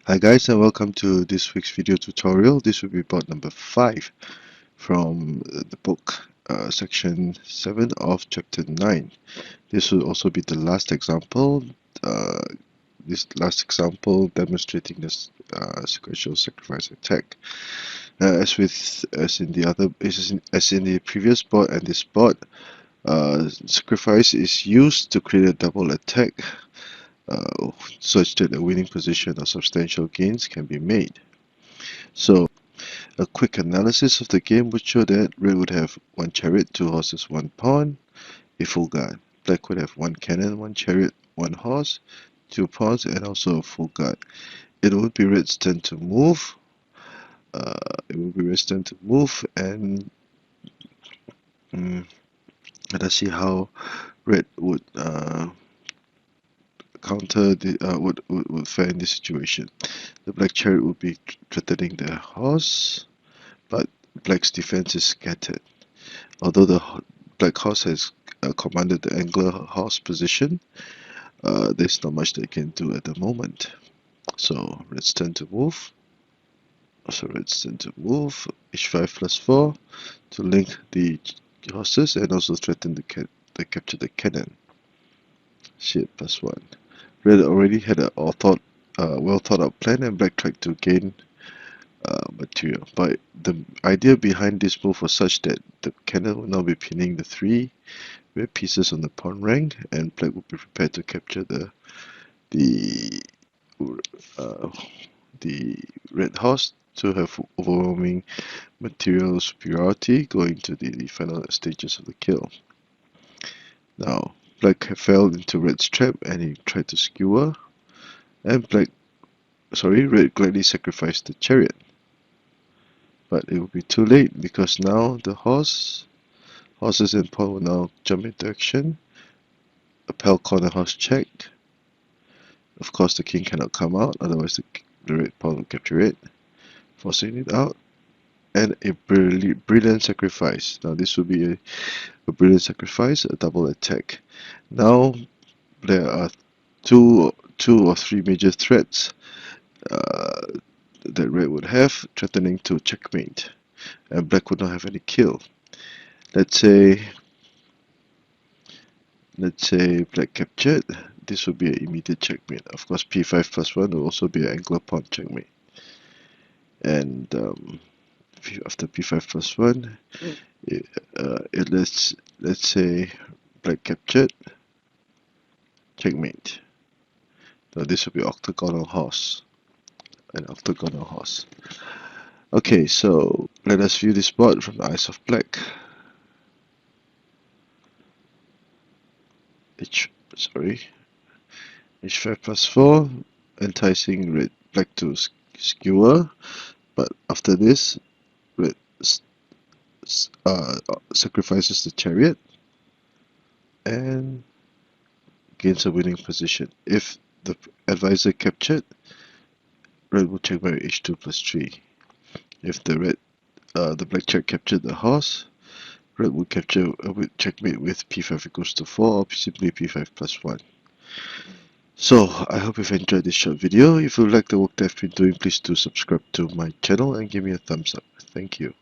Hi guys, and welcome to this week's video tutorial. This will be part number 5 from the book, section 7 of chapter 9. This will also be the last example. Uh, this last example demonstrating this sequential sacrifice attack. As in the previous board and this board, sacrifice is used to create a double attack, such that a winning position or substantial gains can be made. So a quick analysis of the game would show that red would have 1 chariot, 2 horses, 1 pawn, a full guard. Black would have 1 cannon, 1 chariot, 1 horse, 2 pawns, and also a full guard. It would be red's turn to move. And let us see how red would counter the would fare in this situation. The black chariot would be threatening the horse, but black's defense is scattered. Although the black horse has commanded the angler horse position, there's not much they can do at the moment. So red's turn to move. H5 plus 4 to link the horses and also threaten the capture the cannon. Ship plus 1. Red already had a well thought out plan, and black tried to gain material. But the idea behind this move was such that the cannon will now be pinning the 3 red pieces on the pawn rank, and black will be prepared to capture the red horse to have overwhelming material superiority going to the final stages of the kill. Now, black fell into red's trap and he tried to skewer, and red gladly sacrificed the chariot. But it will be too late because now the horses and pawn will now jump into action. A pal corner horse check. Of course, the king cannot come out, otherwise the red pawn will capture it, forcing it out. And a brilliant sacrifice. Now this will be a brilliant sacrifice, a double attack. Now there are two or three major threats that red would have, threatening to checkmate, and black would not have any kill. Let's say black captured. This would be an immediate checkmate. Of course, p5 plus 1 will also be an angler pawn checkmate. And after p5 plus 1, let's say black captured, checkmate. Now this will be octagonal horse. An octagonal horse. Okay, so let us view this board from the eyes of black. H5 plus 4, enticing black to skewer, but after this, red sacrifices the chariot and gains a winning position. If the advisor captured, red will checkmate h2 plus 3. If the black chariot captured the horse, red will checkmate with p5 equals to 4 or simply p5 plus 1. So, I hope you've enjoyed this short video. If you like the work that I've been doing, please do subscribe to my channel and give me a thumbs up. Thank you.